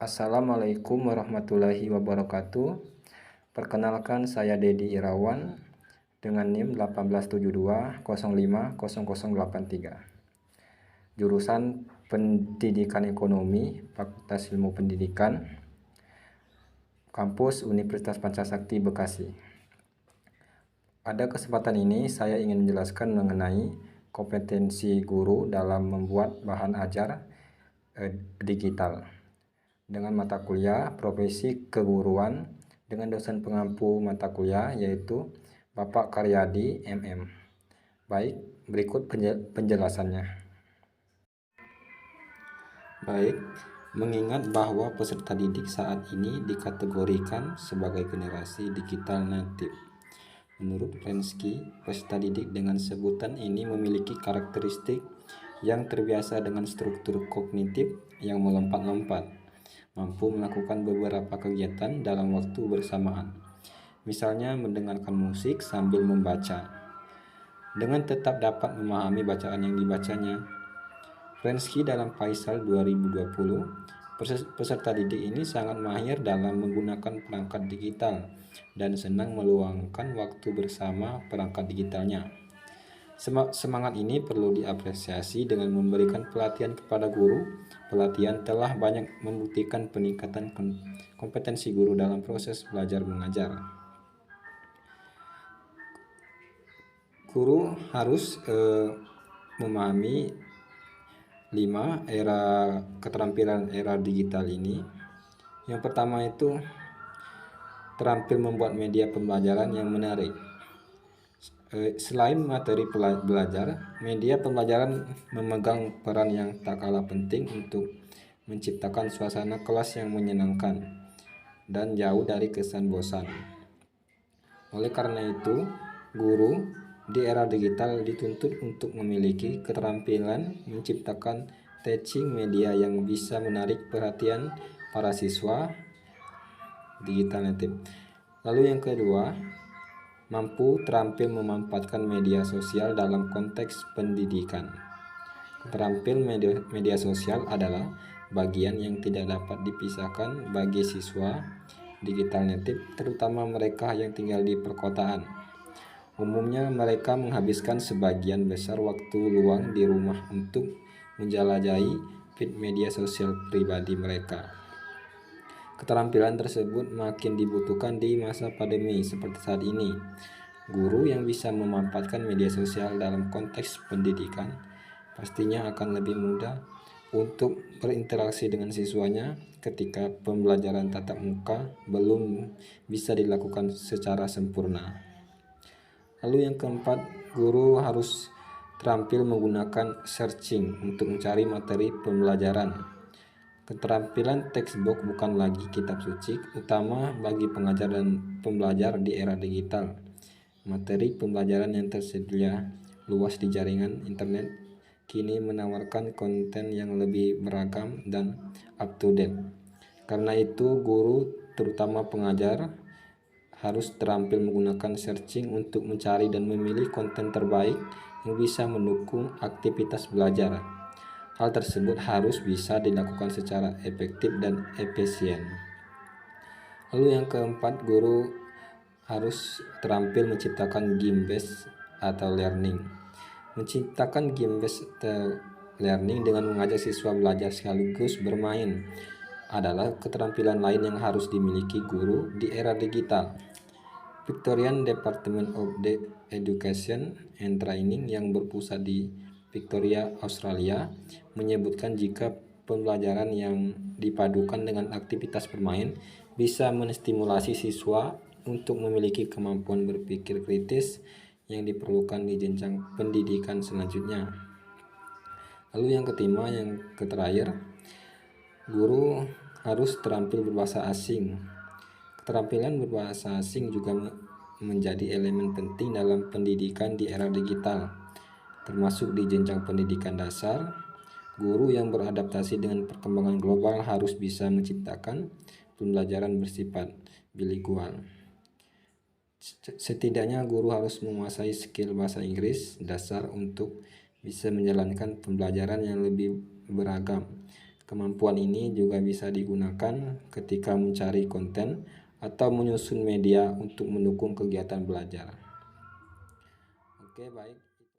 Assalamualaikum warahmatullahi wabarakatuh. Perkenalkan, saya Dedi Irawan dengan NIM 1872050083. Jurusan Pendidikan Ekonomi, Fakultas Ilmu Pendidikan, Kampus Universitas Pancasakti Bekasi. Pada kesempatan ini saya ingin menjelaskan mengenai kompetensi guru dalam membuat bahan ajar digital dengan mata kuliah profesi keguruan dengan dosen pengampu mata kuliah yaitu Bapak Karyadi MM. Baik, berikut penjelasannya. Baik, mengingat bahwa peserta didik saat ini dikategorikan sebagai generasi digital native. Menurut Prensky, peserta didik dengan sebutan ini memiliki karakteristik yang terbiasa dengan struktur kognitif yang melompat-lompat, mampu melakukan beberapa kegiatan dalam waktu bersamaan, misalnya mendengarkan musik sambil membaca, dengan tetap dapat memahami bacaan yang dibacanya. Prensky dalam Faisal 2020, peserta didik ini sangat mahir dalam menggunakan perangkat digital dan senang meluangkan waktu bersama perangkat digitalnya. Semangat ini perlu diapresiasi dengan memberikan pelatihan kepada guru. Pelatihan telah banyak membuktikan peningkatan kompetensi guru dalam proses belajar mengajar. Guru harus memahami 5 keterampilan era digital ini. Yang pertama itu terampil membuat media pembelajaran yang menarik. Selain materi belajar, media pembelajaran memegang peran yang tak kalah penting untuk menciptakan suasana kelas yang menyenangkan dan jauh dari kesan bosan. Oleh karena itu, guru di era digital dituntut untuk memiliki keterampilan menciptakan teaching media yang bisa menarik perhatian para siswa digital native. Lalu yang kedua, mampu terampil memanfaatkan media sosial dalam konteks pendidikan. Terampil media sosial adalah bagian yang tidak dapat dipisahkan bagi siswa digital native, terutama mereka yang tinggal di perkotaan. Umumnya mereka menghabiskan sebagian besar waktu luang di rumah untuk menjelajahi feed media sosial pribadi mereka. Keterampilan tersebut makin dibutuhkan di masa pandemi seperti saat ini. Guru yang bisa memanfaatkan media sosial dalam konteks pendidikan pastinya akan lebih mudah untuk berinteraksi dengan siswanya ketika pembelajaran tatap muka belum bisa dilakukan secara sempurna. Lalu yang keempat, guru harus terampil menggunakan searching untuk mencari materi pembelajaran. Keterampilan textbook bukan lagi kitab suci utama bagi pengajar dan pembelajar di era digital. Materi pembelajaran yang tersedia luas di jaringan internet kini menawarkan konten yang lebih beragam dan up to date. Karena itu, guru, terutama pengajar, harus terampil menggunakan searching untuk mencari dan memilih konten terbaik yang bisa mendukung aktivitas belajar. Hal tersebut harus bisa dilakukan secara efektif dan efisien. Lalu yang keempat, guru harus terampil menciptakan game-based atau learning. Menciptakan game-based learning dengan mengajak siswa belajar sekaligus bermain adalah keterampilan lain yang harus dimiliki guru di era digital. Victorian Department of Education and Training yang berpusat di Victoria, Australia, menyebutkan jika pembelajaran yang dipadukan dengan aktivitas bermain bisa menstimulasi siswa untuk memiliki kemampuan berpikir kritis yang diperlukan di jenjang pendidikan selanjutnya. Lalu yang terakhir, guru harus terampil berbahasa asing. Keterampilan berbahasa asing juga menjadi elemen penting dalam pendidikan di era digital, termasuk di jenjang pendidikan dasar. Guru yang beradaptasi dengan perkembangan global harus bisa menciptakan pembelajaran bersifat bilingual. Setidaknya guru harus menguasai skill bahasa Inggris dasar untuk bisa menjalankan pembelajaran yang lebih beragam. Kemampuan ini juga bisa digunakan ketika mencari konten atau menyusun media untuk mendukung kegiatan belajar. Oke, baik.